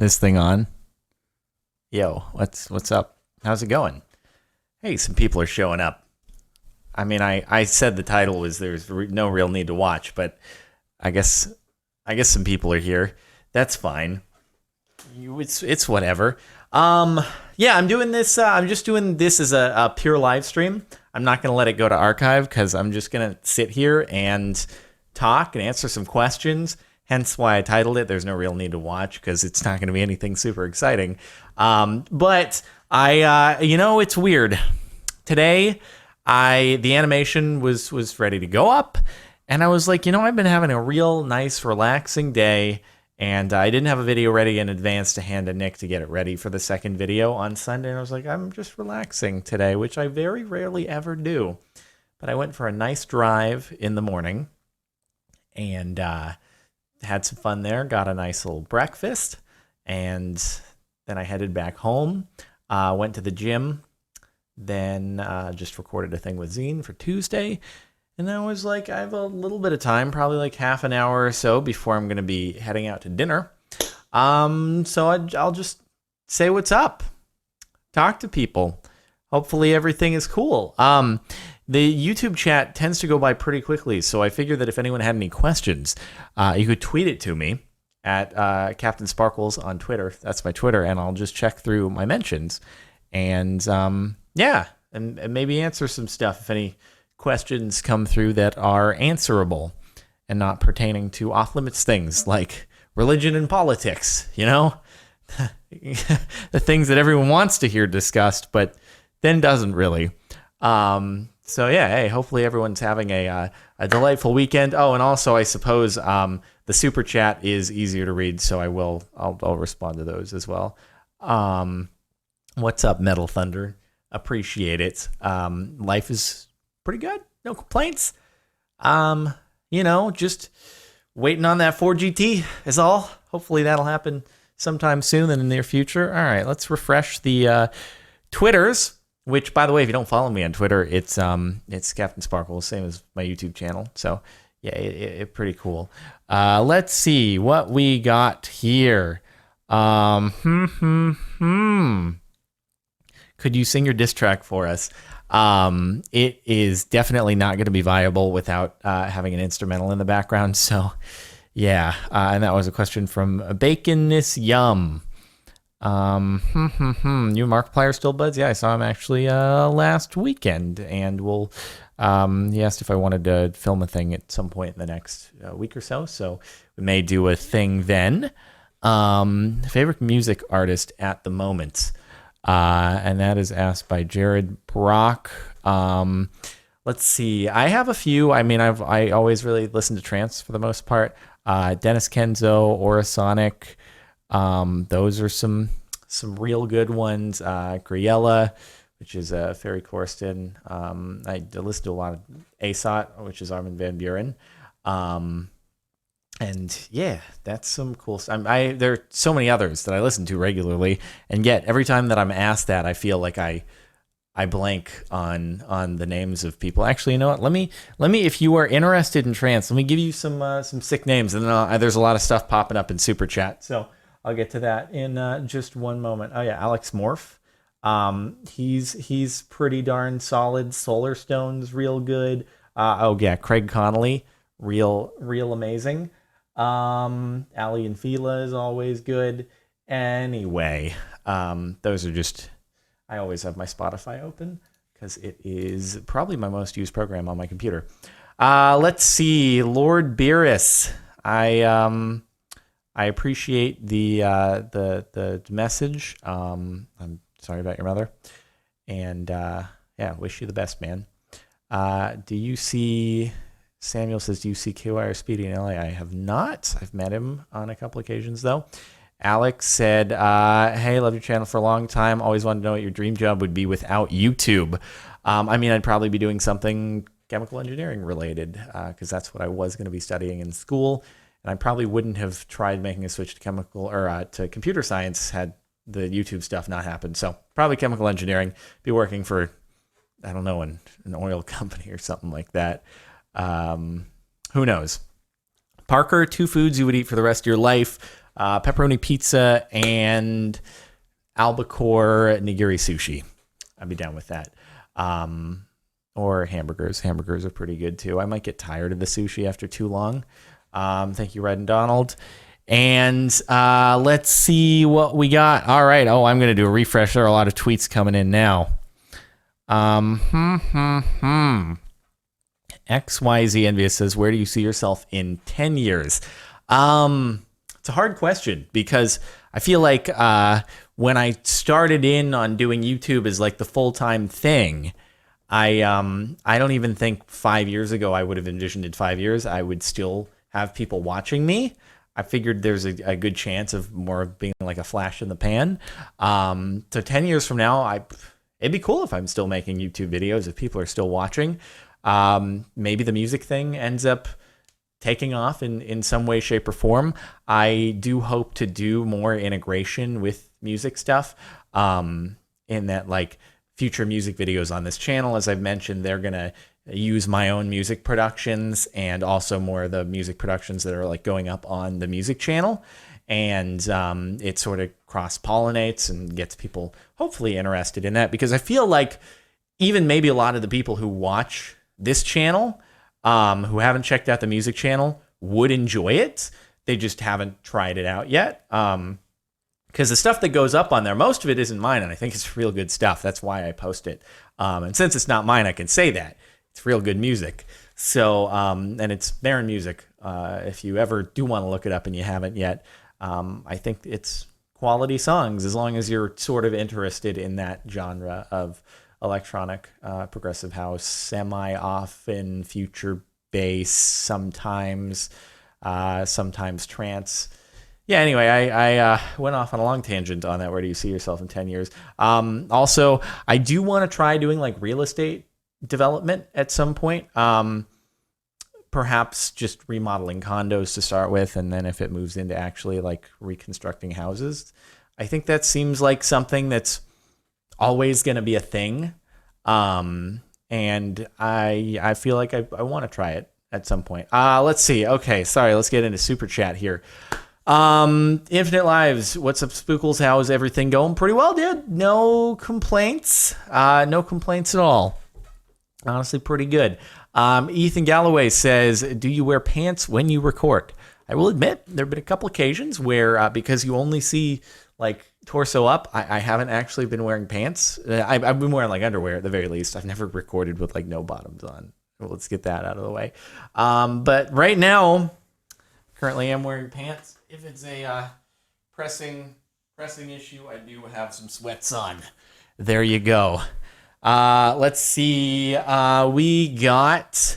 this thing on. Yo, what's up? How's it going? Hey, some people are showing up. I mean, I said the title was no real need to watch, but I guess some people are here. That's fine. It's whatever. Yeah, I'm doing this. I'm just doing this as a pure live stream. I'm not gonna let it go to archive because I'm just gonna sit here and talk and answer some questions. Hence why I titled it. There's no real need to watch because it's not gonna be anything super exciting. But it's weird. Today, the animation was ready to go up, and I was like, I've been having a real nice, relaxing day. And I didn't have a video ready in advance to hand to Nick to get it ready for the second video on Sunday. And I was like, I'm just relaxing today, which I very rarely ever do. But I went for a nice drive in the morning and had some fun there. Got a nice little breakfast. And then I headed back home. Went to the gym. Then just recorded a thing with Zine for Tuesday. And I was like, I have a little bit of time, probably like half an hour or so before I'm going to be heading out to dinner. So I'll just say what's up. Talk to people. Hopefully everything is cool. The YouTube chat tends to go by pretty quickly, so I figured that if anyone had any questions, you could tweet it to me at CaptainSparklez on Twitter. That's my Twitter, and I'll just check through my mentions. And and maybe answer some stuff if any questions come through that are answerable and not pertaining to off-limits things like religion and politics, the things that everyone wants to hear discussed, but then doesn't really. So yeah, hey, hopefully everyone's having a delightful weekend. Oh, and also I suppose the super chat is easier to read, so I'll respond to those as well. What's up, Metal Thunder? Appreciate it. Life is pretty good. No complaints. Just waiting on that 4GT is all. Hopefully that'll happen sometime soon in the near future. All right, let's refresh the Twitters, which, by the way, if you don't follow me on Twitter, it's CaptainSparklez, same as my YouTube channel. So, yeah, it pretty cool. Let's see what we got here. Could you sing your diss track for us? It is definitely not going to be viable without having an instrumental in the background. So, yeah. And that was a question from Baconness Yum. You and Markiplier still buds? Yeah, I saw him actually last weekend, and he asked if I wanted to film a thing at some point in the next week or so. So we may do a thing then. Favorite music artist at the moment? And that is asked by Jared Brock. Let's see. I have a few. I mean, I always really listen to trance for the most part. Dennis Kenzo, Orasonic. Those are some real good ones. Griella, which is Ferry Corsten. I listen to a lot of ASOT, which is Armin van Buuren. And yeah, that's some cool stuff. There are so many others that I listen to regularly, and yet every time that I'm asked that, I feel like I blank on the names of people. Actually, you know what? Let me. If you are interested in trance, let me give you some sick names, and then there's a lot of stuff popping up in Super Chat, so I'll get to that in just one moment. Oh yeah, Alex Morph. He's pretty darn solid. Solar Stone's real good. Oh yeah, Craig Connolly, real amazing. Ali and Fila is always good. Anyway, those are just, I always have my Spotify open because it is probably my most used program on my computer. Let's see, Lord Beerus. I appreciate the message. I'm sorry about your mother, and yeah, wish you the best, man. Do you see? Samuel says, do you see KY Speedy in LA? I have not. I've met him on a couple occasions, though. Alex said, hey, love your channel for a long time. Always wanted to know what your dream job would be without YouTube. I mean, I'd probably be doing something chemical engineering related because that's what I was going to be studying in school. And I probably wouldn't have tried making a switch to chemical or to computer science had the YouTube stuff not happened. So probably chemical engineering, be working for, I don't know, an oil company or something like that. Who knows? Parker, 2 foods you would eat for the rest of your life. pepperoni pizza and albacore nigiri sushi. I'd be down with that. Or hamburgers. Hamburgers are pretty good too. I might get tired of the sushi after too long. Thank you, Red and Donald. And let's see what we got. All right. Oh, I'm going to do a refresh. There are a lot of tweets coming in now. XYZ Envious says, where do you see yourself in 10 years? It's a hard question because I feel like when I started in on doing YouTube as like the full-time thing, I don't even think 5 years ago I would have envisioned in 5 years I would still have people watching me. I figured there's a good chance of more of being like a flash in the pan. So 10 years from now, it'd be cool if I'm still making YouTube videos, if people are still watching. Maybe the music thing ends up taking off in some way, shape, or form. I do hope to do more integration with music stuff, in that like future music videos on this channel. As I've mentioned, they're going to use my own music productions and also more of the music productions that are like going up on the music channel. And it sort of cross-pollinates and gets people hopefully interested in that, because I feel like even maybe a lot of the people who watch this channel, who haven't checked out the music channel, would enjoy it. They just haven't tried it out yet. Because the stuff that goes up on there, most of it isn't mine, and I think it's real good stuff. That's why I post it. And since it's not mine, I can say that. It's real good music. So, and it's Baron Music. If you ever do want to look it up and you haven't yet, I think it's quality songs, as long as you're sort of interested in that genre of electronic, progressive house, semi-often future bass, sometimes trance. Yeah, anyway, I went off on a long tangent on that. Where do you see yourself in 10 years? Also, I do want to try doing like real estate development at some point. Perhaps just remodeling condos to start with, and then if it moves into actually like reconstructing houses, I think that seems like something that's always going to be a thing. And I feel like I want to try it at some point. Let's see. Okay, sorry. Let's get into super chat here. Infinite Lives, what's up, Spookles? How's everything going? Pretty well, dude. No complaints. No complaints at all. Honestly, pretty good. Ethan Galloway says, do you wear pants when you record? I will admit there have been a couple occasions where, because you only see like torso up, I haven't actually been wearing pants. I've been wearing like underwear at the very least. I've never recorded with like no bottoms on. Well, let's get that out of the way. But right now, currently I'm wearing pants. If it's a pressing issue, I do have some sweats on. There you go. Let's see. We got,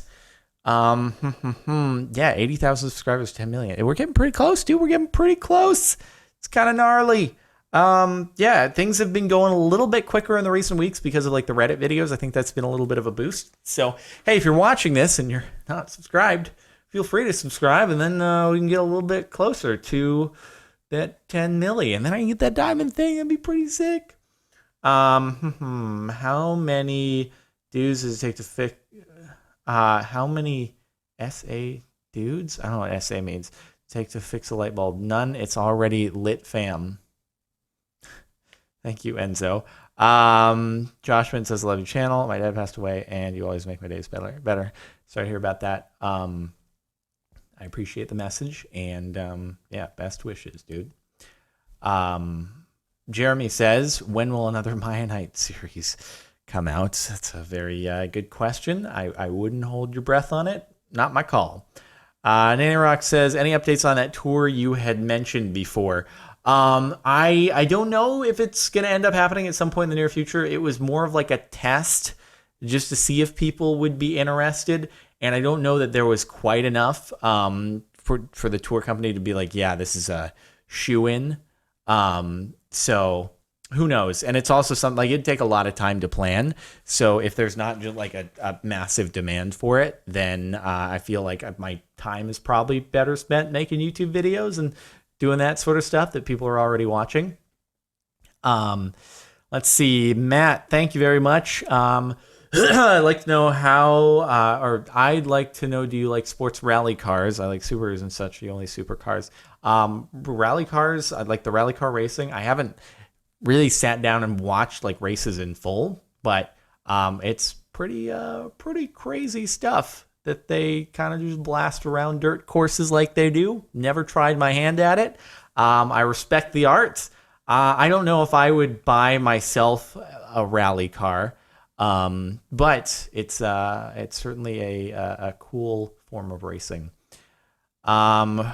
80,000 subscribers, 10 million. We're getting pretty close, dude. We're getting pretty close. It's kind of gnarly. Yeah, things have been going a little bit quicker in the recent weeks because of like the Reddit videos. I think that's been a little bit of a boost. So, hey, if you're watching this and you're not subscribed, feel free to subscribe, and then we can get a little bit closer to that 10 million. And then I can get that diamond thing. It'd be pretty sick. How many dudes does it take to fix? How many SA dudes? I don't know what SA means. Take to fix a light bulb. None. It's already lit, fam. Thank you, Enzo. Joshman says, love your channel. My dad passed away, and you always make my days better. Sorry to hear about that. I appreciate the message, and yeah, best wishes, dude. Jeremy says, when will another Mayanite series come out? That's a very good question. I wouldn't hold your breath on it. Not my call. Nanny Rock says, any updates on that tour you had mentioned before? I don't know if it's going to end up happening at some point in the near future. It was more of like a test just to see if people would be interested. And I don't know that there was quite enough for the tour company to be like, yeah, this is a shoe-in. So who knows? And it's also something like it'd take a lot of time to plan. So if there's not just like a massive demand for it, then I feel like my time is probably better spent making YouTube videos and doing that sort of stuff that people are already watching. Let's see, Matt, thank you very much. I'd like to know or I'd like to know, do you like sports rally cars? I like Subarus and such, the only supercars. Rally cars, I like the rally car racing. I haven't really sat down and watched like races in full, but it's pretty crazy stuff that they kind of just blast around dirt courses like they do. Never tried my hand at it. I respect the art. I don't know if I would buy myself a rally car, but it's certainly a cool form of racing. Randomized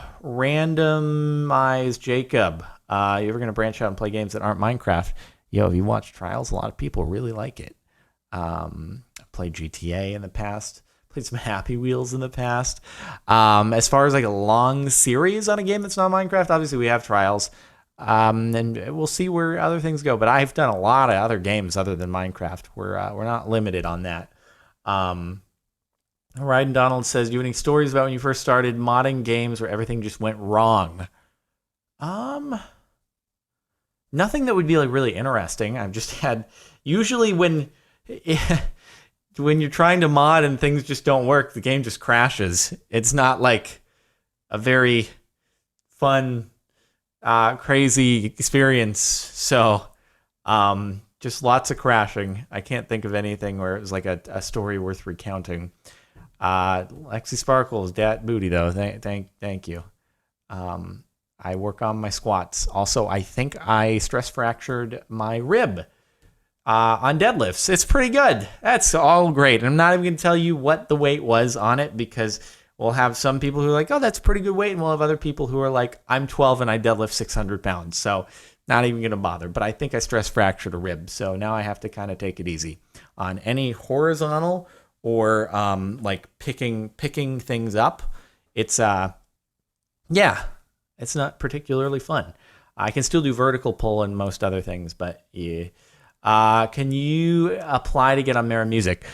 Jacob. You ever gonna branch out and play games that aren't Minecraft? Yo, if you watch Trials, a lot of people really like it. I've played GTA in the past. Played some Happy Wheels in the past. As far as like a long series on a game that's not Minecraft, obviously we have Trials. And we'll see where other things go. But I've done a lot of other games other than Minecraft. We're not limited on that. Ryden Donald says, "Do you have any stories about when you first started modding games where everything just went wrong?" Nothing that would be like really interesting. I've just had usually when you're trying to mod and things just don't work, the game just crashes. It's not like a very fun, crazy experience. So, just lots of crashing. I can't think of anything where it was like a story worth recounting. CaptainSparklez, dat booty though. Thank you. I work on my squats. Also, I think I stress fractured my rib on deadlifts. It's pretty good. That's all great. And I'm not even going to tell you what the weight was on it, because we'll have some people who are like, oh, that's pretty good weight. And we'll have other people who are like, I'm 12 and I deadlift 600 pounds. So not even going to bother. But I think I stress fractured a rib. So now I have to kind of take it easy on any horizontal or like picking things up. It's it's not particularly fun. I can still do vertical pull and most other things, but yeah. Can you apply to get on Mara Music?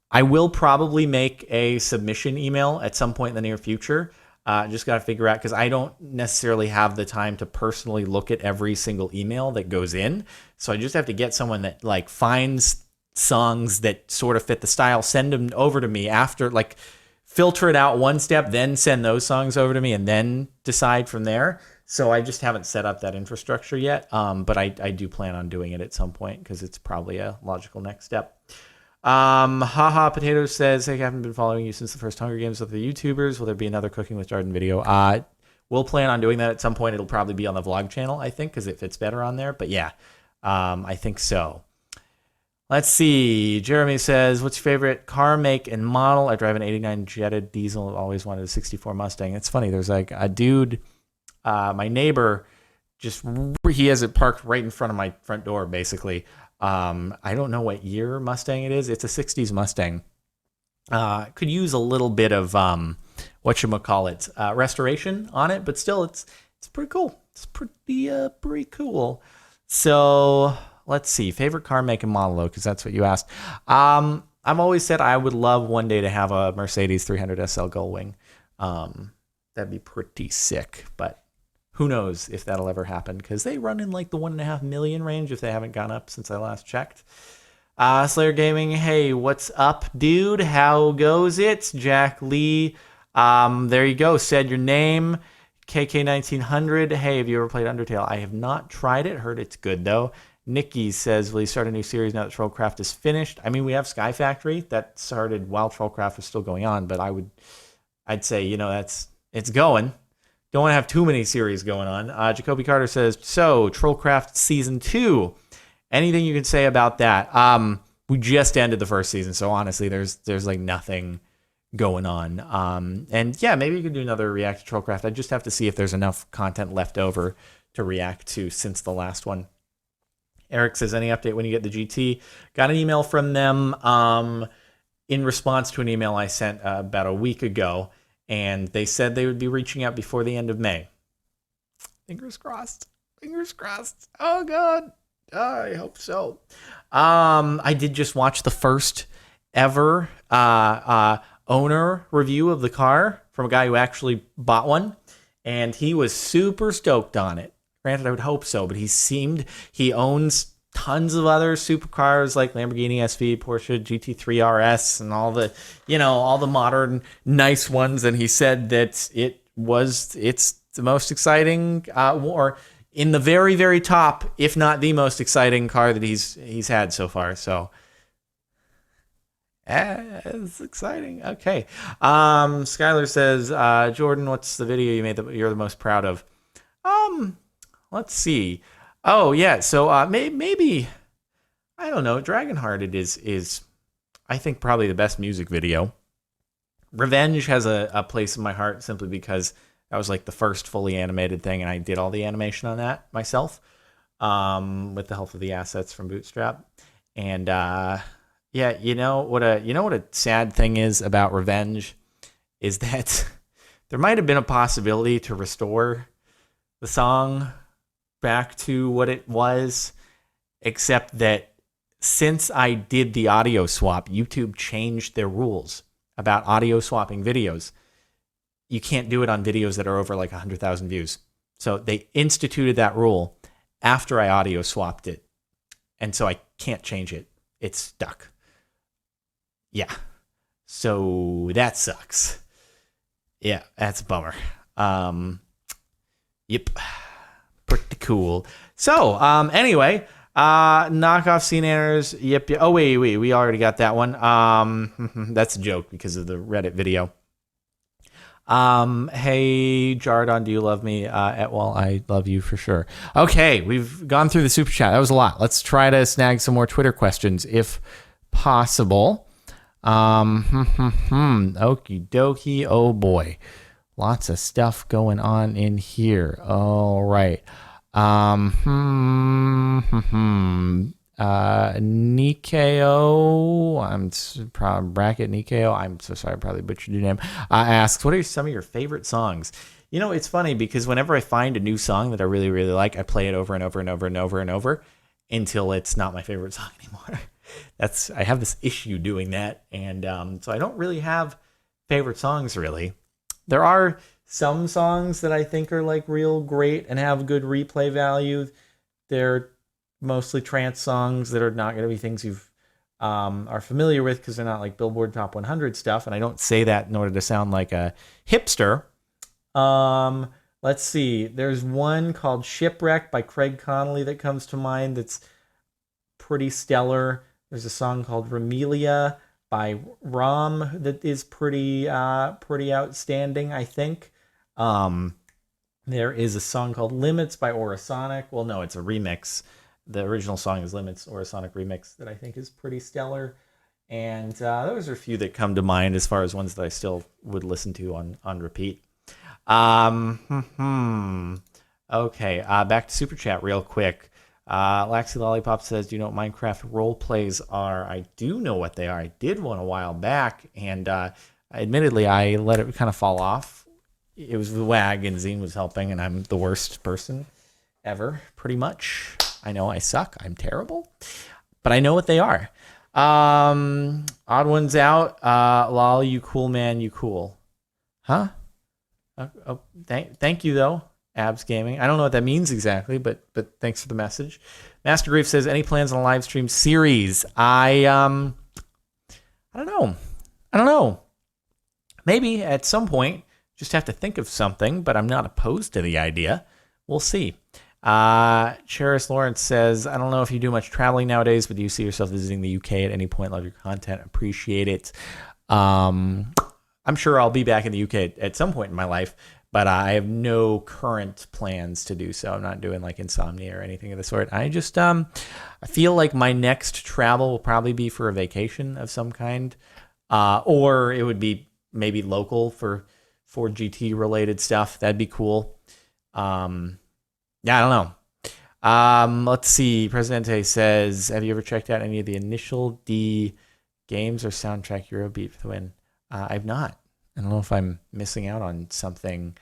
I will probably make a submission email at some point in the near future. Just got to figure out, because I don't necessarily have the time to personally look at every single email that goes in. So I just have to get someone that like finds songs that sort of fit the style, send them over to me after, like filter it out one step, then send those songs over to me and then decide from there. So I just haven't set up that infrastructure yet. But I do plan on doing it at some point, because it's probably a logical next step. Haha Potato says, "Hey, I haven't been following you since the first Hunger Games with the YouTubers. Will there be another Cooking with Jordan video?" We'll plan on doing that at some point. It'll probably be on the vlog channel, I think, because it fits better on there. But yeah, I think so. Let's see. Jeremy says, "What's your favorite car make and model?" I drive an 89 jetted diesel. I've always wanted a 64 Mustang. It's funny. There's like a dude, my neighbor, he has it parked right in front of my front door, basically. I don't know what year Mustang it is. It's a 60s Mustang. Could use a little bit of restoration on it, but still it's pretty cool. It's pretty cool. So let's see, favorite car make and model, though, because that's what you asked. I've always said I would love one day to have a Mercedes 300 SL Gullwing. That'd be pretty sick, but who knows if that'll ever happen, because they run in like the 1.5 million range if they haven't gone up since I last checked. Slayer Gaming, hey, what's up, dude? How goes it? Jack Lee, there you go, said your name. KK1900, hey, have you ever played Undertale? I have not tried it, heard it's good though. Nikki says, will you start a new series now that Trollcraft is finished? I mean, we have Sky Factory that started while Trollcraft was still going on, but I'd say, it's going. Don't want to have too many series going on. Jacoby Carter says, so Trollcraft season 2. Anything you can say about that? We just ended the first season, so honestly, there's like nothing going on. And yeah, maybe you could do another react to Trollcraft. I just have to see if there's enough content left over to react to since the last one. Eric says, any update when you get the GT? Got an email from them in response to an email I sent about a week ago, and they said they would be reaching out before the end of May. Fingers crossed. Fingers crossed. Oh, God. I hope so. I did just watch the first ever owner review of the car from a guy who actually bought one, and he was super stoked on it. Granted, I would hope so, but he owns tons of other supercars like Lamborghini SV, Porsche GT3 RS, and all the modern nice ones. And he said that it's the most exciting, or in the very, very top, if not the most exciting car that he's had so far. So it's exciting. Okay. Skylar says, Jordan, what's the video you made that you're the most proud of? Let's see. Oh yeah. So maybe I don't know. Dragonhearted is I think probably the best music video. Revenge has a place in my heart simply because that was like the first fully animated thing, and I did all the animation on that myself, with the help of the assets from Bootstrap. And yeah, you know what a sad thing is about Revenge is that there might have been a possibility to restore the song back to what it was, except that since I did the audio swap, YouTube changed their rules about audio swapping videos. You can't do it on videos that are over like 100,000 views. So they instituted that rule after I audio swapped it. And so I can't change it. It's stuck. Yeah. So that sucks. Yeah, that's a bummer. Yep. Pretty cool. So, anyway, knockoff scene errors. Yep. Oh, wait. We already got that one. That's a joke because of the Reddit video. Hey, Jardon, do you love me? Well, I love you for sure. Okay, we've gone through the super chat. That was a lot. Let's try to snag some more Twitter questions if possible. Okie dokie. Oh boy. Lots of stuff going on in here. All right. Nikeo, bracket Nikeo. I'm so sorry, I probably butchered your name. Asks, what are some of your favorite songs? You know, it's funny because whenever I find a new song that I really, really like, I play it over and over and over and over and over until it's not my favorite song anymore. I have this issue doing that, and so I don't really have favorite songs really. There are some songs that I think are like real great and have good replay value. They're mostly trance songs that are not going to be things you are familiar with because they're not like Billboard Top 100 stuff. And I don't say that in order to sound like a hipster. Let's see. There's one called Shipwreck by Craig Connolly that comes to mind that's pretty stellar. There's a song called Remelia by Rom that is pretty outstanding, I think. There is a song called Limits by Orasonic. Well, no, it's a remix. The original song is Limits, Orasonic remix, that I think is pretty stellar. And those are a few that come to mind as far as ones that I still would listen to on repeat. Okay, back to Super Chat real quick. Laxy Lollipop says, do you know what Minecraft role plays are? I do know what they are. I did one a while back, and admittedly, I let it kind of fall off. It was the WAG, and Zine was helping, and I'm the worst person ever, pretty much. I know I suck. I'm terrible. But I know what they are. Odd One's out. Lol, you cool, man. You cool. Huh? Thank you, though. Abs Gaming. I don't know what that means exactly, but thanks for the message. Master Grief says, any plans on a live stream series? I don't know. Maybe at some point. Just have to think of something, but I'm not opposed to the idea. We'll see. Cheris Lawrence says, I don't know if you do much traveling nowadays, but do you see yourself visiting the UK at any point? Love your content. Appreciate it. I'm sure I'll be back in the UK at some point in my life, but I have no current plans to do so. I'm not doing like Insomnia or anything of the sort. I just I feel like my next travel will probably be for a vacation of some kind, or it would be maybe local for GT related stuff. That'd be cool. Yeah, I don't know. Let's see. Presidente says, have you ever checked out any of the Initial D games or soundtrack Eurobeat for the win? I've not. I don't know if I'm missing out on something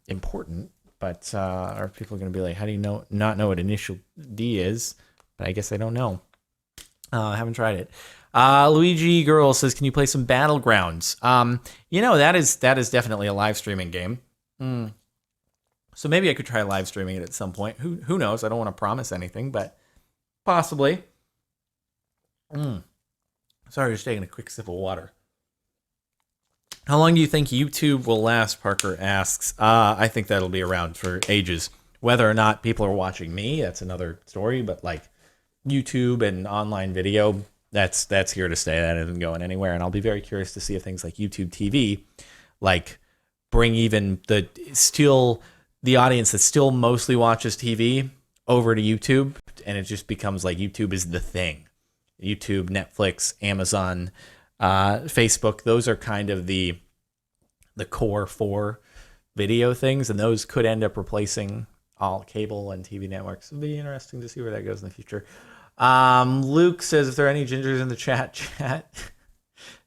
important, but are people going to be like, how do you not know what Initial D is? But I guess I don't know. I haven't tried it. Luigi Girl says, can you play some Battlegrounds? That is definitely a live streaming game. So maybe I could try live streaming it at some point. Who knows? I don't want to promise anything, but Possibly. Sorry, just taking a quick sip of water. How long do you think YouTube will last, Parker asks. I think that'll be around for ages. Whether or not people are watching me, that's another story. But like YouTube and online video, that's here to stay. That isn't going anywhere. And I'll be very curious to see if things like YouTube TV, like bring even the audience that still mostly watches TV over to YouTube, and it just becomes like YouTube is the thing. YouTube, Netflix, Amazon, Facebook, those are kind of the core 4 video things, and those could end up replacing all cable and TV networks. It'll be interesting to see where that goes in the future. Luke says, if there are any gingers in the chat.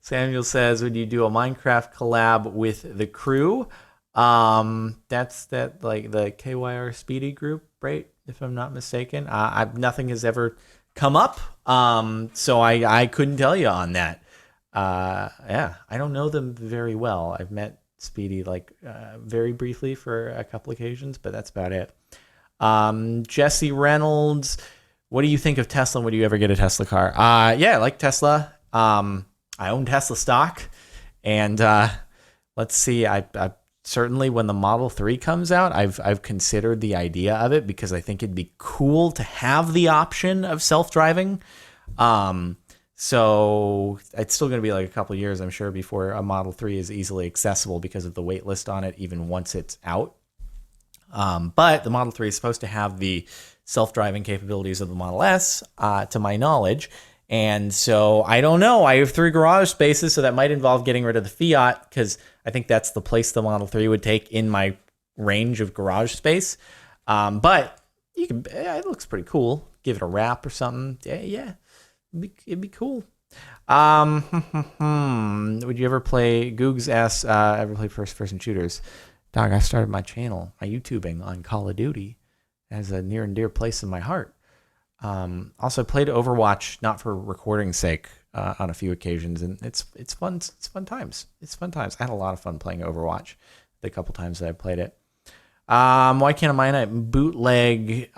Samuel says, would you do a Minecraft collab with the crew? That's that, like the KYR Speedy group, right? If I'm not mistaken. Nothing has ever come up, so I couldn't tell you on that. I don't know them very well. I've met Speedy very briefly for a couple occasions, but that's about it. Jesse Reynolds, what do you think of Tesla? Would you ever get a Tesla car? Yeah, I like Tesla. I own Tesla stock, and let's see. I certainly when the Model 3 comes out, I've considered the idea of it because I think it'd be cool to have the option of self-driving. So it's still going to be like a couple of years, I'm sure, before a Model 3 is easily accessible because of the wait list on it, even once it's out. But the Model 3 is supposed to have the self-driving capabilities of the Model S, to my knowledge. And so I don't know. I have 3 garage spaces, so that might involve getting rid of the Fiat because I think that's the place the Model 3 would take in my range of garage space. But you can. It looks pretty cool. Give it a wrap or something. Yeah. It'd be cool. Would you ever play? Googs asks, ever play first-person shooters? Dog, I started my channel, my YouTubing on Call of Duty, as a near and dear place in my heart. Also played Overwatch, not for recording's sake, on a few occasions, and it's fun. It's fun times. I had a lot of fun playing Overwatch the couple times that I played it. Why can't a Minite bootleg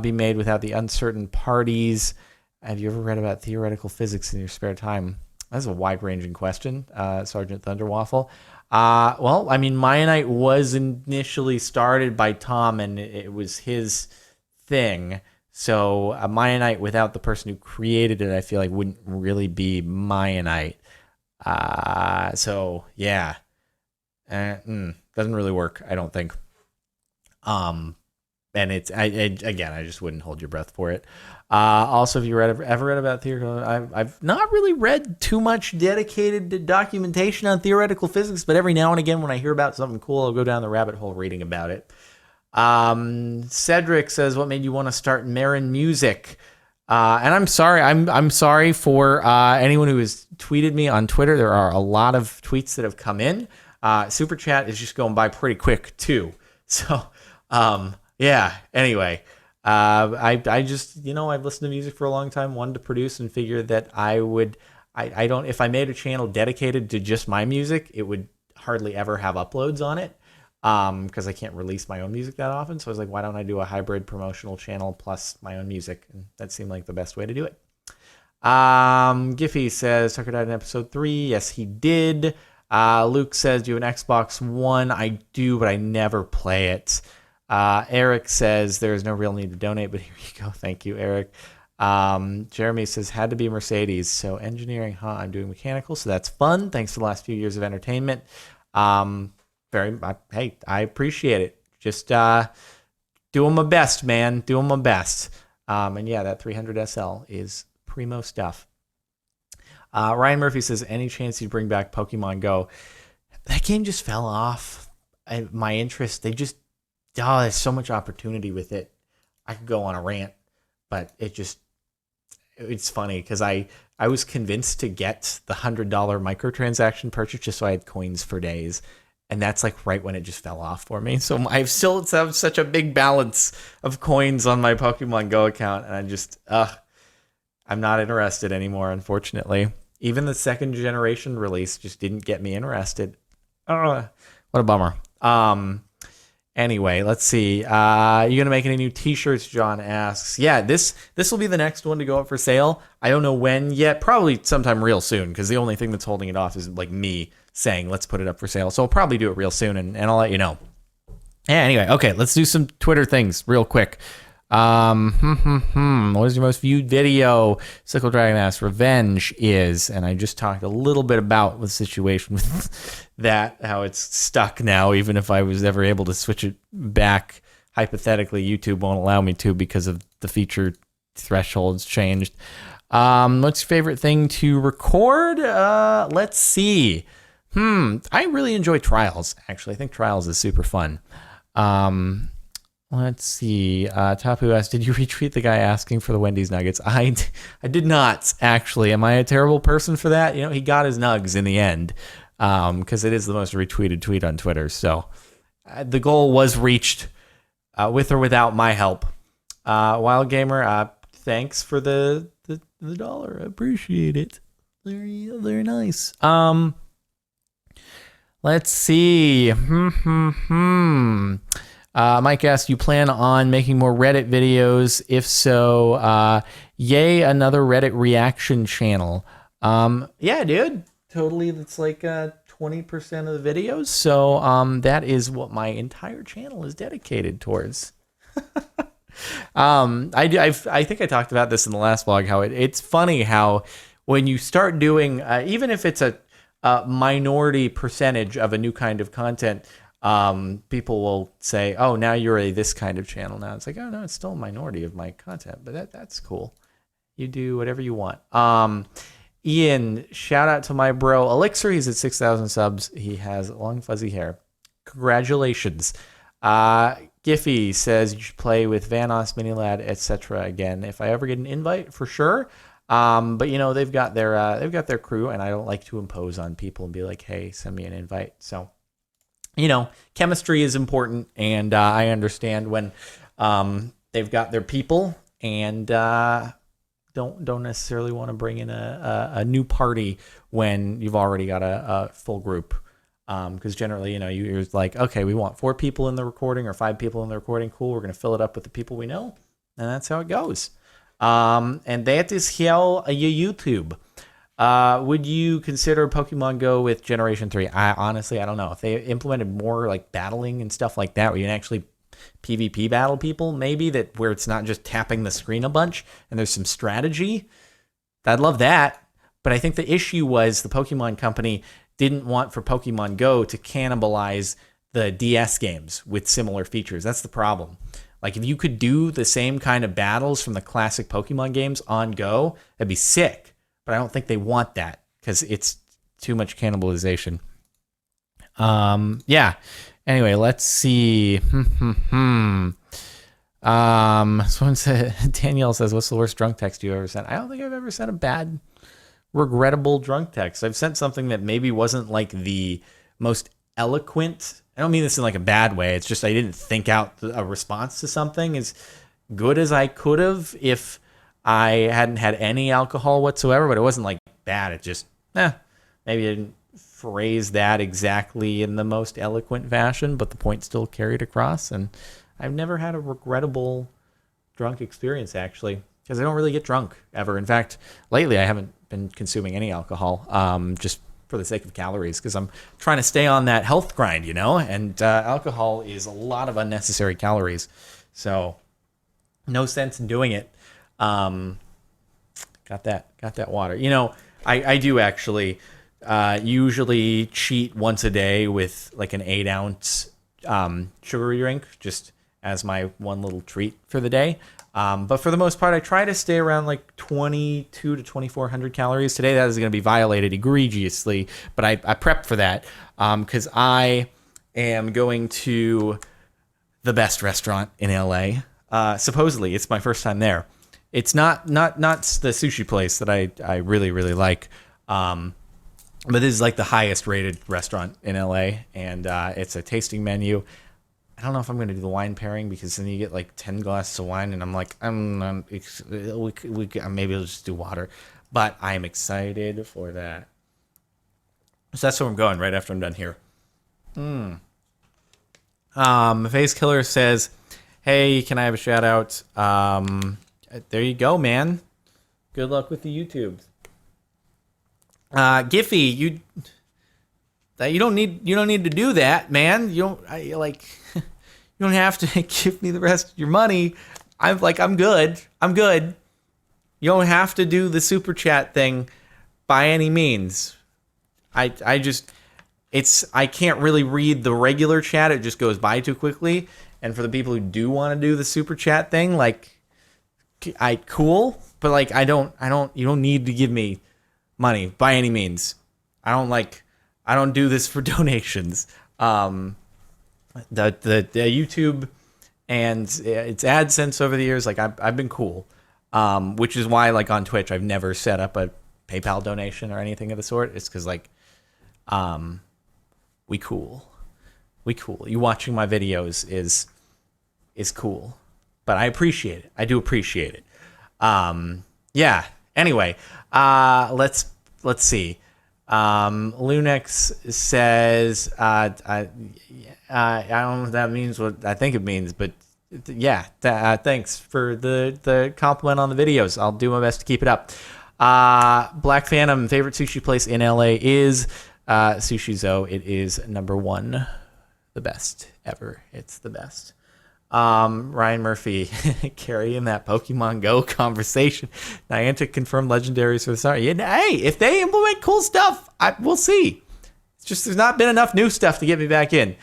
be made without the uncertain parties? Have you ever read about theoretical physics in your spare time? That's a wide-ranging question, Sergeant Thunderwaffle. Well, I mean, Mionite was initially started by Tom, and it was his thing. So a Mionite without the person who created it, I feel like wouldn't really be Mionite. So yeah, doesn't really work, I don't think. And it's I just wouldn't hold your breath for it. Also, have you ever read about theoretical? I've not really read too much dedicated documentation on theoretical physics, but every now and again when I hear about something cool, I'll go down the rabbit hole reading about it. Cedric says, what made you want to start Marin Music? And I'm sorry. I'm sorry for anyone who has tweeted me on Twitter. There are a lot of tweets that have come in. Super Chat is just going by pretty quick too. So, yeah, anyway, I just, I've listened to music for a long time, wanted to produce, and figured that I don't, if I made a channel dedicated to just my music, it would hardly ever have uploads on it. Because I can't release my own music that often. So I was like, why don't I do a hybrid promotional channel plus my own music? And that seemed like the best way to do it. Giffy says, Tucker died in episode 3. Yes, he did. Luke says, do you have an Xbox One? I do, but I never play it. Eric says, there is no real need to donate, but here you go. Thank you, Eric. Jeremy says, had to be Mercedes. So engineering, I'm doing mechanical. So that's fun. Thanks for the last few years of entertainment. Hey, I appreciate it. Just doing my best, man. Doing my best. And yeah, that 300 SL is primo stuff. Ryan Murphy says, any chance you bring back Pokemon Go? That game just fell off. My interest, there's so much opportunity with it. I could go on a rant, but it's funny because I was convinced to get the $100 microtransaction purchase just so I had coins for days. And that's like right when it just fell off for me. So I still have such a big balance of coins on my Pokemon Go account. And I just, I'm not interested anymore, unfortunately. Even the second generation release just didn't get me interested. What a bummer. Anyway, let's see. You gonna make any new T-shirts? John asks. Yeah, this will be the next one to go up for sale. I don't know when yet. Probably sometime real soon, because the only thing that's holding it off is like me saying let's put it up for sale. So I'll probably do it real soon, and I'll let you know. Yeah. Anyway, okay, let's do some Twitter things real quick. What is your most viewed video? Sickle Dragon asks, Revenge is, and I just talked a little bit about the situation with that, how it's stuck now. Even if I was ever able to switch it back, hypothetically, YouTube won't allow me to because of the feature thresholds changed. What's your favorite thing to record? Let's see. I really enjoy Trials, actually. I think Trials is super fun. Let's see. Tapu asked, did you retweet the guy asking for the Wendy's nuggets? I did not, actually. Am I a terrible person for that? You know, he got his nugs in the end, because it is the most retweeted tweet on Twitter. So the goal was reached with or without my help. Wild Gamer, thanks for the dollar. I appreciate it. Very, very nice. Let's see. Mike asked, you plan on making more Reddit videos? If so, yay, another Reddit reaction channel. Yeah, dude, totally. That's like 20% of the videos. So that is what my entire channel is dedicated towards. I think I talked about this in the last vlog, how it's funny how when you start doing, even if it's a minority percentage of a new kind of content, people will say, oh, now you're this kind of channel now. It's like, oh, no, it's still a minority of my content, but that's cool. You do whatever you want. Ian, shout out to my bro Elixir. He's at 6,000 subs. He has long fuzzy hair. Congratulations. Giffy says you should play with Vanoss, Minilad, etc. again. If I ever get an invite, for sure. But you know, they've got their crew, and I don't like to impose on people and be like, hey, send me an invite. So, you know, chemistry is important, and I understand when they've got their people, and don't necessarily want to bring in a new party when you've already got a full group. Because generally, you know, you're like, okay, we want 4 people in the recording or 5 people in the recording. Cool, we're going to fill it up with the people we know, and that's how it goes. And that is how you YouTube. Would you consider Pokemon Go with Generation 3? Honestly, I don't know. If they implemented more like battling and stuff like that, where you can actually PvP battle people, maybe that where it's not just tapping the screen a bunch and there's some strategy, I'd love that. But I think the issue was the Pokemon company didn't want for Pokemon Go to cannibalize the DS games with similar features. That's the problem. Like, if you could do the same kind of battles from the classic Pokemon games on Go, that'd be sick. But I don't think they want that because it's too much cannibalization. Yeah. Anyway, let's see. Someone said, Danielle says, what's the worst drunk text you ever sent? I don't think I've ever sent a bad, regrettable drunk text. I've sent something that maybe wasn't like the most eloquent. I don't mean this in like a bad way. It's just I didn't think out a response to something as good as I could have if I hadn't had any alcohol whatsoever, but it wasn't like bad. It just, maybe I didn't phrase that exactly in the most eloquent fashion, but the point still carried across. And I've never had a regrettable drunk experience, actually, because I don't really get drunk ever. In fact, lately I haven't been consuming any alcohol, just for the sake of calories, because I'm trying to stay on that health grind, you know, and alcohol is a lot of unnecessary calories. So no sense in doing it. Got that water. You know, I do actually usually cheat once a day with like an 8-ounce sugary drink, just as my one little treat for the day. But for the most part, I try to stay around like 22 to 2,400 calories. Today, that is going to be violated egregiously, but I prepped for that because I am going to the best restaurant in LA. Supposedly, it's my first time there. It's not the sushi place that I really, really like. But this is like the highest rated restaurant in LA, and it's a tasting menu. I don't know if I'm going to do the wine pairing because then you get like 10 glasses of wine, and I'm like, maybe I'll just do water. But I'm excited for that. So that's where I'm going right after I'm done here. Face Killer says, "Hey, can I have a shout out?" There you go, man. Good luck with the YouTube. Giphy, you don't need to do that, man. You don't have to give me the rest of your money. I'm good. I'm good. You don't have to do the super chat thing by any means. I can't really read the regular chat. It just goes by too quickly. And for the people who do want to do the super chat thing, cool, but you don't need to give me money by any means. I don't do this for donations. The YouTube and its AdSense over the years, I've been cool. Which is why on Twitch I've never set up a PayPal donation or anything of the sort. It's because we cool. You watching my videos is cool, but I appreciate it. I do appreciate it. Yeah. Anyway, let's see. Lunex says, I don't know if that means what I think it means, but yeah, thanks for the compliment on the videos. I'll do my best to keep it up. Black Phantom, favorite sushi place in LA is Sushi Zo. It is number 1, the best ever. It's the best. Ryan Murphy carrying that Pokemon Go conversation. Niantic confirmed legendaries for the start. Yeah, hey, if they implement cool stuff, we'll see. It's just there's not been enough new stuff to get me back in.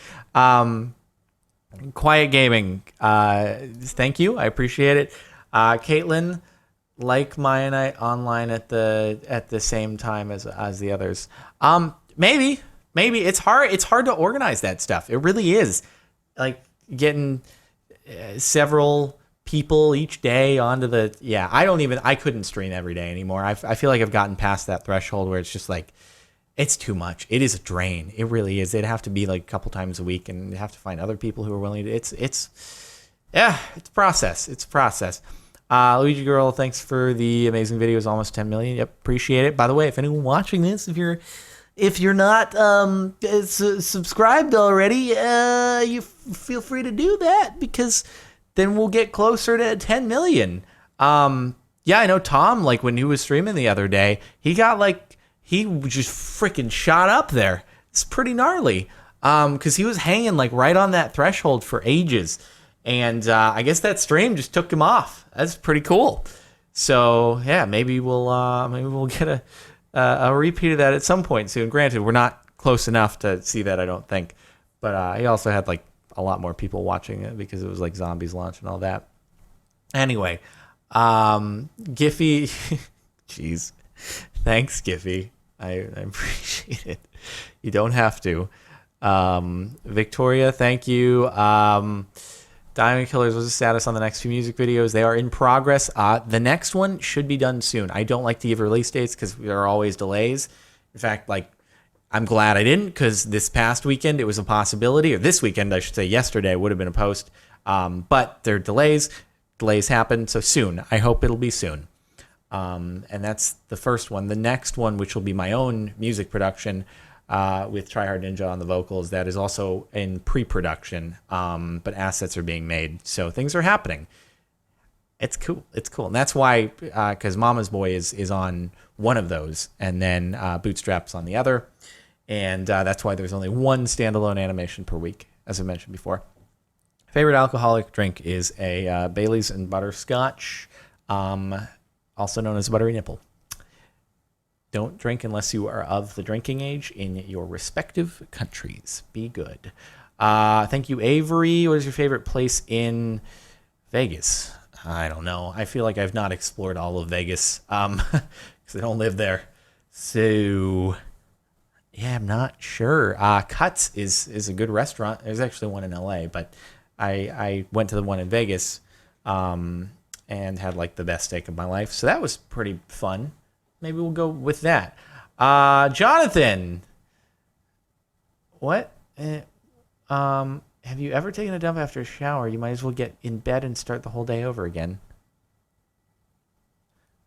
Quiet Gaming, thank you. I appreciate it. Caitlin, like Maya and I online at the same time as the others. Maybe it's hard to organize that stuff. It really is. Getting several people each day onto the I couldn't stream every day anymore. I feel like I've gotten past that threshold where it's just it's too much. It is a drain. It really is. It'd have to be a couple times a week, and you have to find other people who are willing to. It's a process. It's a process. Luigi Girl, thanks for the amazing videos. Almost 10 million. Yep, appreciate it. By the way, if anyone watching this, if you're not subscribed already, you feel free to do that, because then we'll get closer to 10 million. Yeah, I know Tom, when he was streaming the other day, he got he just freaking shot up there. It's pretty gnarly. Because he was hanging right on that threshold for ages. And I guess that stream just took him off. That's pretty cool. So yeah, maybe we'll get a repeat of that at some point soon. Granted, we're not close enough to see that, I don't think. But he also had a lot more people watching it because it was Zombies launch and all that. Anyway, Giphy, jeez, thanks Giphy. I appreciate it. You don't have to. Victoria, thank you. Diamond Killers, what's the status on the next few music videos? They are in progress. The next one should be done soon. I don't like to give release dates because there are always delays. In fact, I'm glad I didn't, because this past weekend it was a possibility, or this weekend I should say, yesterday would have been a post. But there are delays. Delays happen, so soon. I hope it'll be soon. And that's the first one. The next one, which will be my own music production, with Tryhard Ninja on the vocals, that is also in pre-production, but assets are being made, so things are happening. It's cool. And that's why, because Mama's Boy is on one of those, and then Bootstrap's on the other, and that's why there's only one standalone animation per week, as I mentioned before. Favorite alcoholic drink is a Bailey's and butterscotch, also known as buttery nipple. Don't drink unless you are of the drinking age in your respective countries. Be good. Thank you, Avery. What is your favorite place in Vegas? I don't know. I feel like I've not explored all of Vegas because I don't live there. So, yeah, I'm not sure. Cuts is a good restaurant. There's actually one in LA, but I went to the one in Vegas and had the best steak of my life. So that was pretty fun. Maybe we'll go with that. Jonathan, what? Have you ever taken a dump after a shower? You might as well get in bed and start the whole day over again.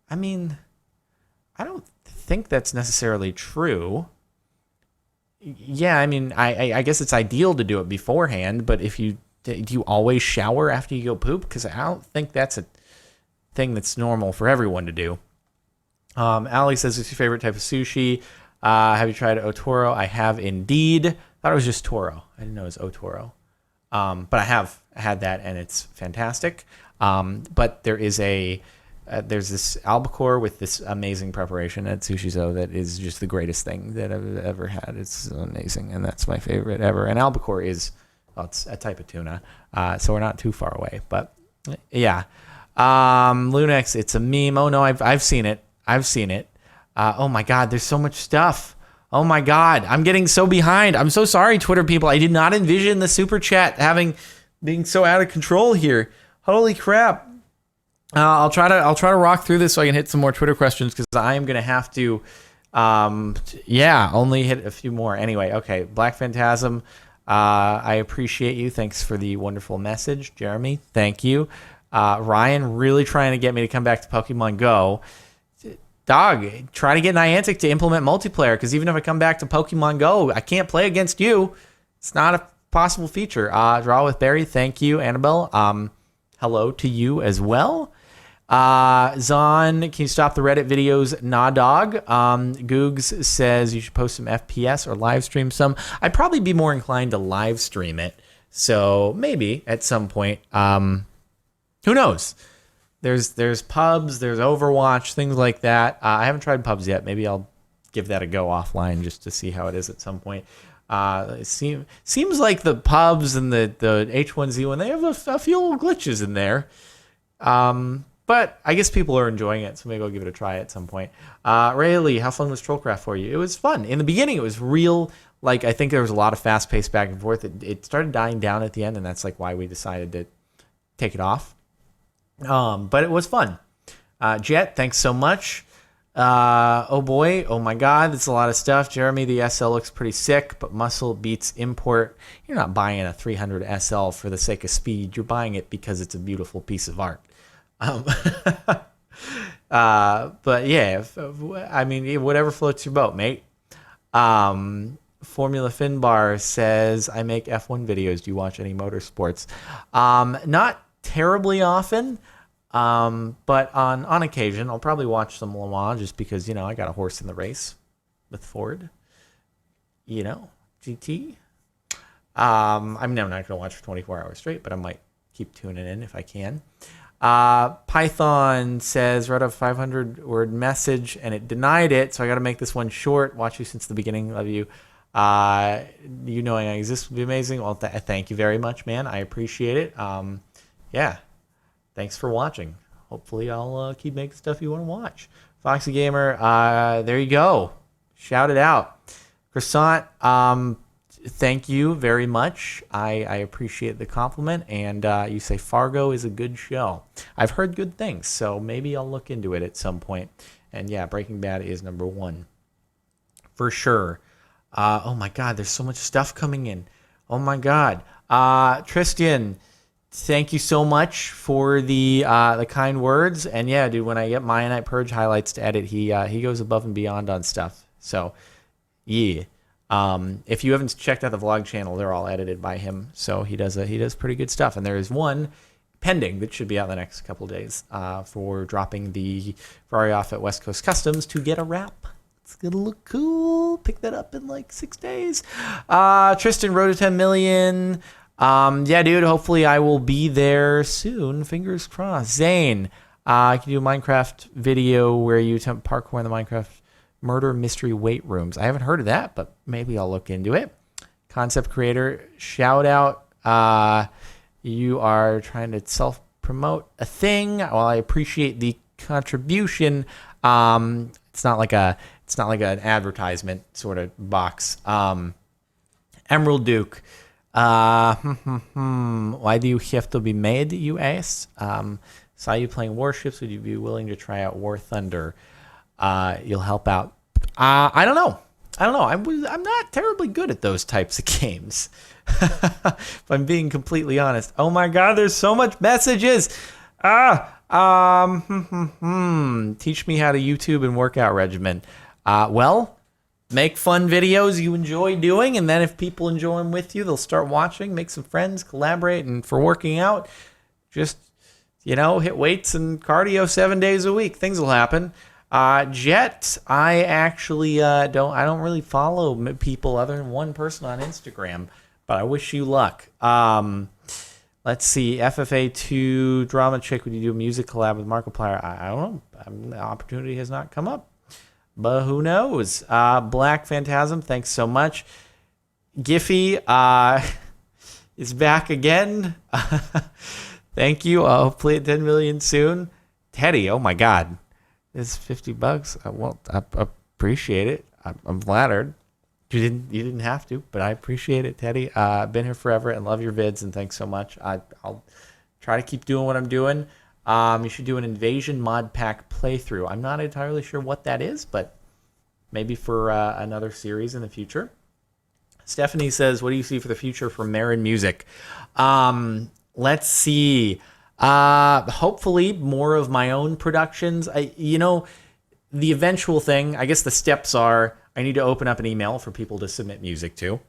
I mean, I don't think that's necessarily true. Yeah, I mean, I guess it's ideal to do it beforehand, but do you always shower after you go poop? Because I don't think that's a thing that's normal for everyone to do. Ali says, "What's your favorite type of sushi? Have you tried Otoro?" I have indeed. Thought it was just Toro. I didn't know it was Otoro. But I have had that, and it's fantastic. But there's this albacore with this amazing preparation at Sushizo that is just the greatest thing that I've ever had. It's amazing, and that's my favorite ever. And albacore is, well, it's a type of tuna, so we're not too far away. But yeah, Lunex, it's a meme. Oh no, I've seen it. I've seen it. Oh my God, there's so much stuff. Oh my God, I'm getting so behind. I'm so sorry, Twitter people. I did not envision the super chat being so out of control here. Holy crap. I'll try to rock through this so I can hit some more Twitter questions, because I am gonna have to only hit a few more. Anyway, okay. Black Phantasm, I appreciate you. Thanks for the wonderful message. Jeremy, thank you. Ryan, really trying to get me to come back to Pokemon Go. Dog, try to get Niantic to implement multiplayer, because even if I come back to Pokemon Go, I can't play against you. It's not a possible feature. Draw with Barry, thank you. Annabelle, hello to you as well. Zon, can you stop the Reddit videos? Nah, dog. Googs says you should post some FPS or live stream some. I'd probably be more inclined to live stream it. So maybe at some point. Who knows? There's pubs, there's Overwatch, things like that. I haven't tried pubs yet. Maybe I'll give that a go offline just to see how it is at some point. It seems like the pubs and the H1Z1, they have a few little glitches in there. But I guess people are enjoying it, so maybe I'll give it a try at some point. Rayleigh, how fun was Trollcraft for you? It was fun. In the beginning, it was real. Like, I think there was a lot of fast-paced back and forth. It started dying down at the end, and that's like why we decided to take it off. But it was fun. Jet, thanks so much. Oh boy, oh my God, that's a lot of stuff. Jeremy, the SL looks pretty sick, but muscle beats import. You're not buying a 300 SL for the sake of speed. You're buying it because it's a beautiful piece of art. But yeah, I mean, whatever floats your boat, mate. Formula Finbar says, I make F1 videos. Do you watch any motorsports? Not terribly often, but on occasion, I'll probably watch some Le Mans just because, I got a horse in the race with Ford, GT. I mean, I'm not going to watch for 24 hours straight, but I might keep tuning in if I can. Python says, wrote a 500-word message, and it denied it, so I got to make this one short. Watch you since the beginning. Love you. You knowing I exist would be amazing. Well, thank you very much, man. I appreciate it. Yeah, thanks for watching. Hopefully I'll keep making stuff you want to watch. Foxy Gamer, there you go. Shout it out. Croissant, thank you very much. I appreciate the compliment. And you say Fargo is a good show. I've heard good things, so maybe I'll look into it at some point. And yeah, Breaking Bad is number one. For sure. Oh my God, there's so much stuff coming in. Oh my God. Tristan, thank you so much for the kind words. And yeah, dude, when I get Mionite Purge highlights to edit, he goes above and beyond on stuff. So yeah. If you haven't checked out the vlog channel, they're all edited by him. So he does pretty good stuff. And there is one pending that should be out in the next couple of days for dropping the Ferrari off at West Coast Customs to get a wrap. It's gonna look cool. Pick that up in like 6 days. Tristan wrote a 10 million. Yeah, dude, hopefully I will be there soon. Fingers crossed. Zane, I can do a Minecraft video where you attempt parkour in the Minecraft murder mystery weight rooms. I haven't heard of that, but maybe I'll look into it. Concept creator, shout out. You are trying to self-promote a thing. While I appreciate the contribution, it's not like an advertisement sort of box. Emerald Duke. Why do you have to be made, you ask? Saw you playing Warships. Would you be willing to try out War Thunder? You'll help out. I don't know. I'm not terribly good at those types of games. If I'm being completely honest. Oh my God, there's so much messages. Teach me how to YouTube and workout regimen. Well, make fun videos you enjoy doing, and then if people enjoy them with you, they'll start watching, make some friends, collaborate. And for working out, just, hit weights and cardio 7 days a week. Things will happen. Jet, I actually don't really follow people other than one person on Instagram, but I wish you luck. Let's see, FFA2 Drama Chick, would you do a music collab with Markiplier? I don't know. The opportunity has not come up, but who knows? Black Phantasm, thanks so much. Giphy is back again. Thank you. I'll play at 10 million soon. Teddy, oh my God. It's $50. I appreciate it. I'm flattered. You didn't have to, but I appreciate it, Teddy. Been here forever and love your vids, and thanks so much. I'll try to keep doing what I'm doing. You should do an Invasion mod pack playthrough. I'm not entirely sure what that is, but maybe for another series in the future. Stephanie says, what do you see for the future for Marin Music? Let's see. Hopefully more of my own productions. The eventual thing, I guess the steps are, I need to open up an email for people to submit music to.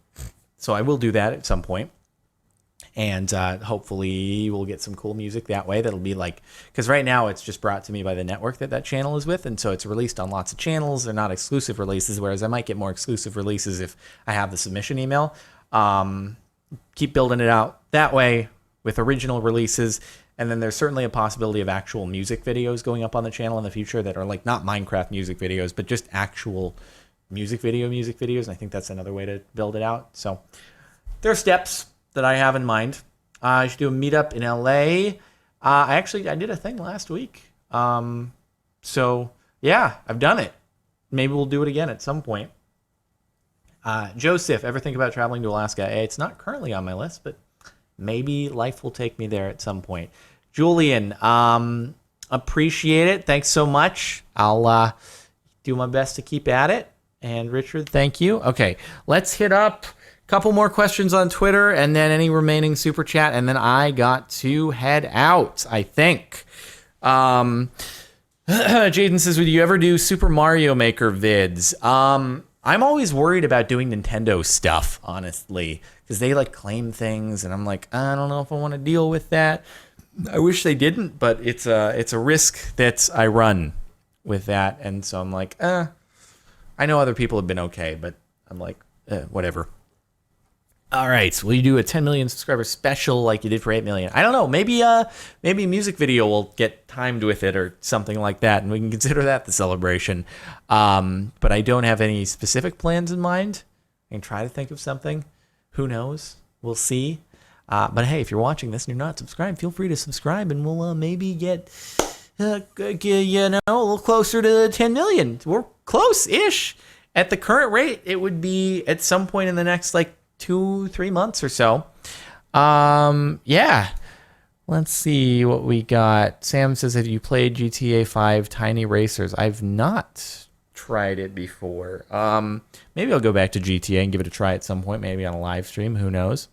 So I will do that at some point. And hopefully we'll get some cool music that way. That'll be like, because right now it's just brought to me by the network that channel is with. And so it's released on lots of channels. They're not exclusive releases, whereas I might get more exclusive releases if I have the submission email. Keep building it out that way with original releases. And then there's certainly a possibility of actual music videos going up on the channel in the future that are like not Minecraft music videos, but just actual music videos. And I think that's another way to build it out. So there are steps that I have in mind. I should do a meetup in LA. I did a thing last week. So yeah, I've done it. Maybe we'll do it again at some point. Joseph, ever think about traveling to Alaska? It's not currently on my list, but maybe life will take me there at some point. Julian, appreciate it. Thanks so much. I'll do my best to keep at it. And Richard, thank you. Okay, let's hit up a couple more questions on Twitter and then any remaining super chat. And then I got to head out, I think. Jaden says, would you ever do Super Mario Maker vids? I'm always worried about doing Nintendo stuff, honestly, because they like claim things, and I'm like, I don't know if I want to deal with that. I wish they didn't, but it's a risk that I run with that, and so I'm like, I know other people have been okay, but I'm like, whatever. All right, will you do a 10 million subscriber special like you did for 8 million? I don't know. Maybe a music video will get timed with it or something like that, and we can consider that the celebration. But I don't have any specific plans in mind. I can try to think of something. Who knows? We'll see. But hey, if you're watching this and you're not subscribed, feel free to subscribe, and we'll maybe get a little closer to 10 million. We're close-ish. At the current rate, it would be at some point in the next 2-3 months or so. Yeah. Let's see what we got. Sam says, have you played GTA 5 Tiny Racers? I've not tried it before. Maybe I'll go back to GTA and give it a try at some point, maybe on a live stream. Who knows?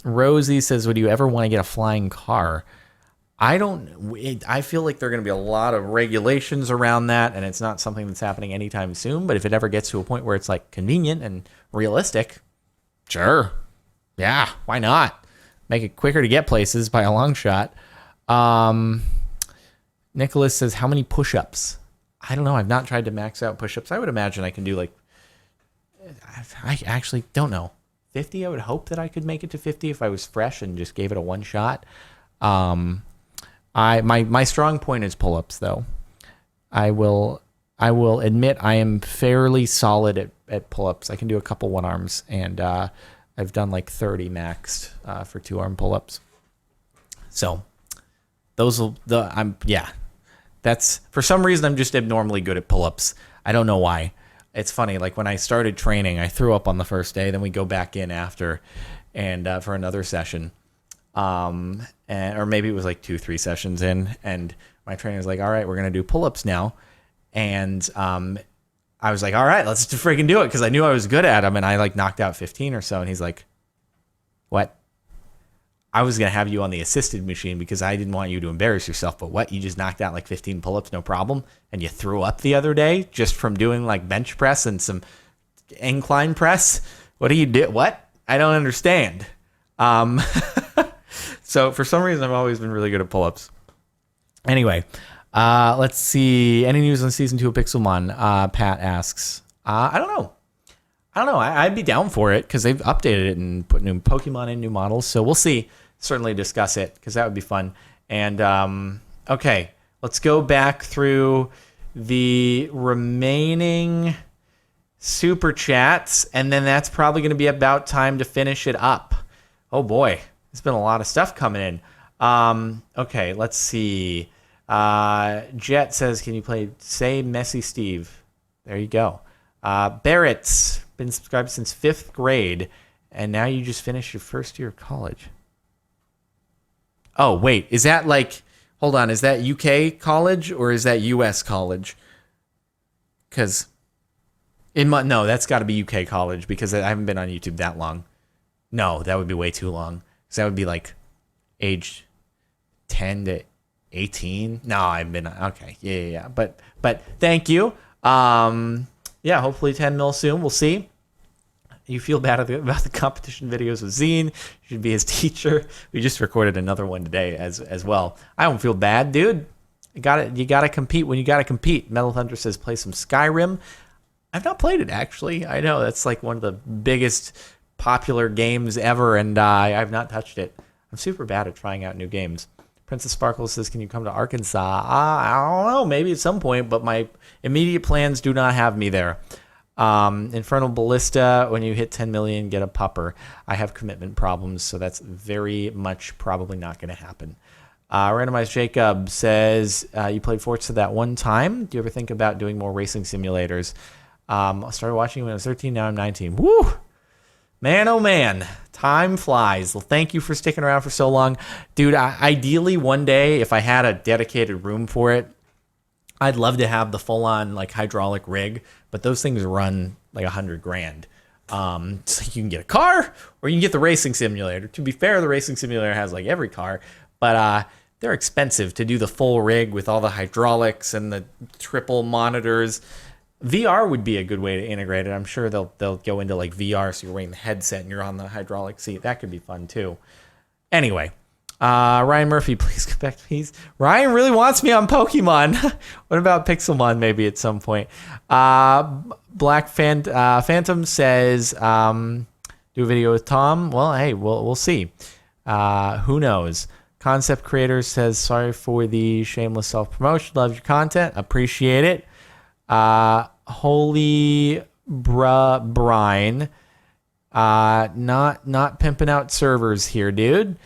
Rosie says, would you ever want to get a flying car? I feel like there are going to be a lot of regulations around that, and it's not something that's happening anytime soon. But if it ever gets to a point where it's convenient and realistic, sure. Yeah, why not? Make it quicker to get places by a long shot. Nicholas says, how many push-ups? I don't know. I've not tried to max out push-ups. I would imagine I can do I actually don't know. 50? I would hope that I could make it to 50 if I was fresh and just gave it a one shot. My strong point is pull-ups, though. I will admit I am fairly solid at pull-ups. I can do a couple one-arms, and I've done 30 maxed for two-arm pull-ups. So that's, for some reason, I'm just abnormally good at pull-ups. I don't know why. It's funny, when I started training, I threw up on the first day, then we go back in after and for another session. Or maybe it was 2-3 sessions in, and my trainer was like, all right, we're going to do pull-ups now. And I was like, all right, let's freaking do it, because I knew I was good at them, and I knocked out 15 or so, and he's like, what? I was going to have you on the assisted machine because I didn't want you to embarrass yourself. But what? You just knocked out like 15 pull-ups, no problem? And you threw up the other day just from doing like bench press and some incline press? What do you do? What? I don't understand. So for some reason, I've always been really good at pull-ups. Anyway, let's see. Any news on season 2 of Pixelmon? Pat asks. I don't know. I'd be down for it because they've updated it and put new Pokemon in, new models. So we'll see. Certainly discuss it because that would be fun. And okay, let's go back through the remaining super chats, and then that's probably going to be about time to finish it up. Oh boy, there's been a lot of stuff coming in. Okay, let's see. Jet says, "Can you play Say Messy Steve?" There you go. Barrett's been subscribed since 5th grade, and now you just finished your first year of college. Oh, wait. Is that like... Hold on. Is that UK college or is that US college? Because... No, that's got to be UK college because I haven't been on YouTube that long. No, that would be way too long. Because that would be like age 10 to 18. No, I've been... Okay. Yeah. But thank you. Yeah, hopefully 10 mil soon. We'll see. You feel bad about the competition videos with Zine. You should be his teacher. We just recorded another one today as well. I don't feel bad, dude. You gotta compete when you gotta compete. Metal Thunder says play some Skyrim. I've not played it, actually. I know that's like one of the biggest popular games ever, and I've not touched it. I'm super bad at trying out new games. Princess Sparkles says, can you come to Arkansas? I don't know, maybe at some point, but my immediate plans do not have me there. Infernal Ballista, when you hit 10 million, get a pupper. I have commitment problems, so that's very much probably not going to happen. Randomized Jacob says, you played Forza that one time. Do you ever think about doing more racing simulators? I started watching when I was 13, now I'm 19. Woo! Man, oh man, time flies. Well, thank you for sticking around for so long. Dude, ideally one day, if I had a dedicated room for it, I'd love to have the full-on like hydraulic rig, but those things run like $100,000. So you can get a car or you can get the racing simulator. To be fair, the racing simulator has like every car, but they're expensive to do the full rig with all the hydraulics and the triple monitors. VR would be a good way to integrate it. I'm sure they'll go into like VR, so you're wearing the headset and you're on the hydraulic seat. That could be fun too. Anyway, Ryan Murphy, please come back, please. Ryan really wants me on Pokemon. What about Pixelmon maybe at some point? Black Phantom says, do a video with Tom. Well, hey, we'll see. Who knows? Concept Creator says, sorry for the shameless self-promotion. Love your content. Appreciate it. Holy Brine. Not pimping out servers here, dude.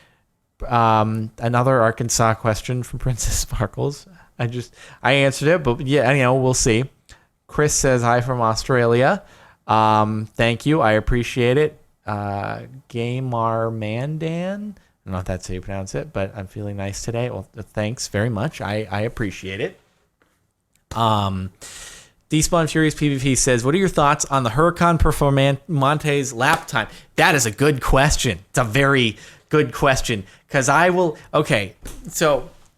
Another Arkansas question from Princess Sparkles. I answered it, but yeah, we'll see. Chris says hi from Australia. Thank you. I appreciate it. Gamar Mandan. I don't know if that's how you pronounce it, but I'm feeling nice today. Well, thanks very much. I appreciate it. Despawn Furious PvP says, what are your thoughts on the Huracan Performante's lap time? That is a good question. It's a very good question. Because so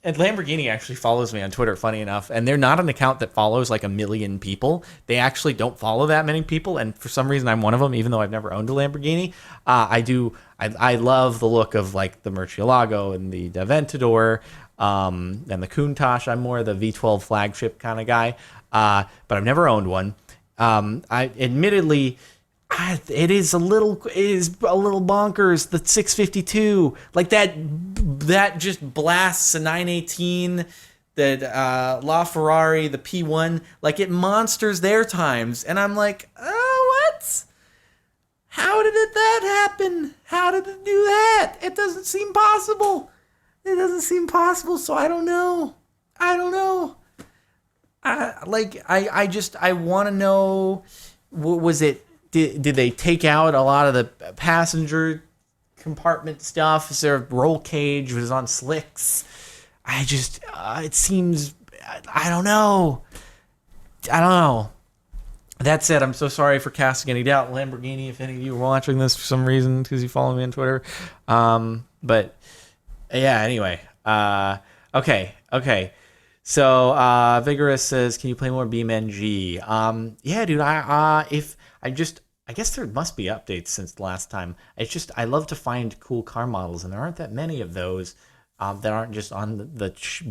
Lamborghini actually follows me on Twitter, funny enough, and they're not an account that follows like 1 million people. They actually don't follow that many people, and for some reason I'm one of them, even though I've never owned a Lamborghini. I love the look of like the Murcielago and the Aventador, and the Countach. I'm more the V12 flagship kind of guy, but I've never owned one. It is a little bonkers. The 652, like that just blasts a 918. The LaFerrari, the P1, like it monsters their times, and I'm like, oh, what? How did that happen? How did it do that? It doesn't seem possible. So I don't know. I want to know. Was it? Did they take out a lot of the passenger compartment stuff? Is there a roll cage? Was it on slicks? it seems, I don't know. That said, I'm so sorry for casting any doubt. Lamborghini, if any of you are watching this for some reason because you follow me on Twitter. But yeah, anyway. Okay. So Vigorous says, can you play more BeamNG? Yeah, dude. I guess there must be updates since the last time. It's just I love to find cool car models, and there aren't that many of those that aren't just on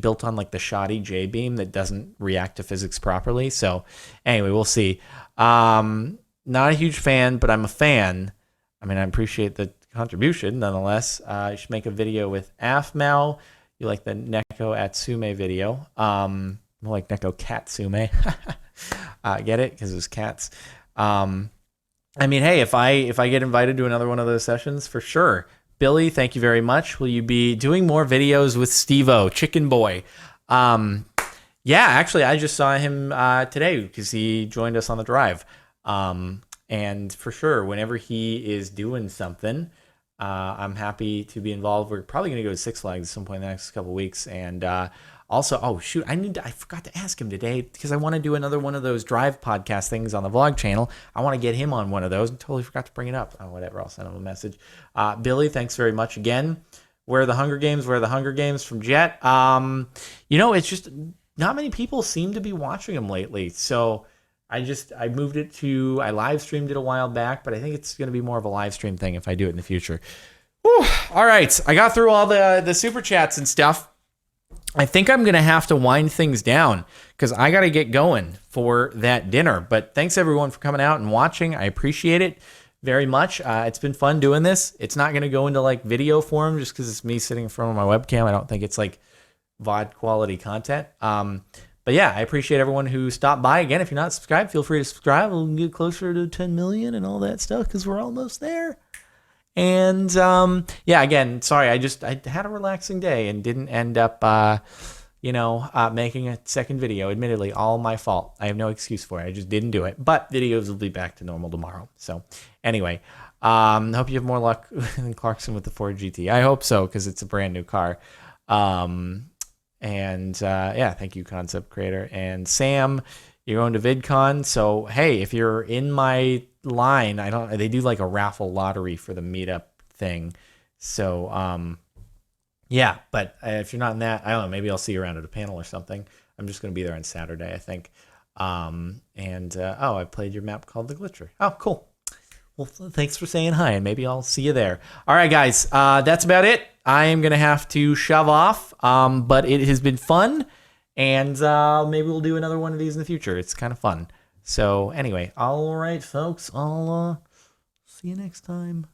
built on like the shoddy J beam that doesn't react to physics properly. So anyway, we'll see. Not a huge fan, but I'm a fan. I mean, I appreciate the contribution nonetheless. You should make a video with AFMAL. You like the Neko Atsume video. More like Neko Katsume. Get it? Because it was cats. I mean, hey, if I get invited to another one of those sessions, for sure. Billy, thank you very much. Will you be doing more videos with Steve-O, Chicken Boy? Yeah, actually, I just saw him today because he joined us on the drive. And for sure, whenever he is doing something, I'm happy to be involved. We're probably going to go to Six Flags at some point in the next couple of weeks. And also, oh, shoot, I forgot to ask him today because I want to do another one of those drive podcast things on the vlog channel. I want to get him on one of those. I totally forgot to bring it up. Oh, whatever, I'll send him a message. Billy, thanks very much again. Where are the Hunger Games? Where are the Hunger Games from Jet? It's just not many people seem to be watching them lately. So I moved it to, I live streamed it a while back, but I think it's going to be more of a live stream thing if I do it in the future. Whew. All right. I got through all the super chats and stuff. I think I'm going to have to wind things down because I got to get going for that dinner. But thanks everyone for coming out and watching. I appreciate it very much. It's been fun doing this. It's not going to go into like video form just because it's me sitting in front of my webcam. I don't think it's like VOD quality content. But yeah, I appreciate everyone who stopped by. Again, if you're not subscribed, feel free to subscribe. We'll get closer to 10 million and all that stuff because we're almost there. And yeah, again, sorry, I had a relaxing day and didn't end up, making a second video. Admittedly, all my fault. I have no excuse for it. I just didn't do it. But videos will be back to normal tomorrow. So anyway, hope you have more luck than Clarkson with the Ford GT. I hope so because it's a brand new car. Yeah, thank you, concept creator. And Sam, you're going to VidCon. So, hey, if you're in my line, they do like a raffle lottery for the meetup thing. So, yeah, but if you're not in that, I don't know, maybe I'll see you around at a panel or something. I'm just going to be there on Saturday, I think. I played your map called The Glitcher. Oh, cool. Well, thanks for saying hi, and maybe I'll see you there. All right, guys, that's about it. I am going to have to shove off, but it has been fun, and maybe we'll do another one of these in the future. It's kind of fun. So anyway, all right, folks, I'll see you next time.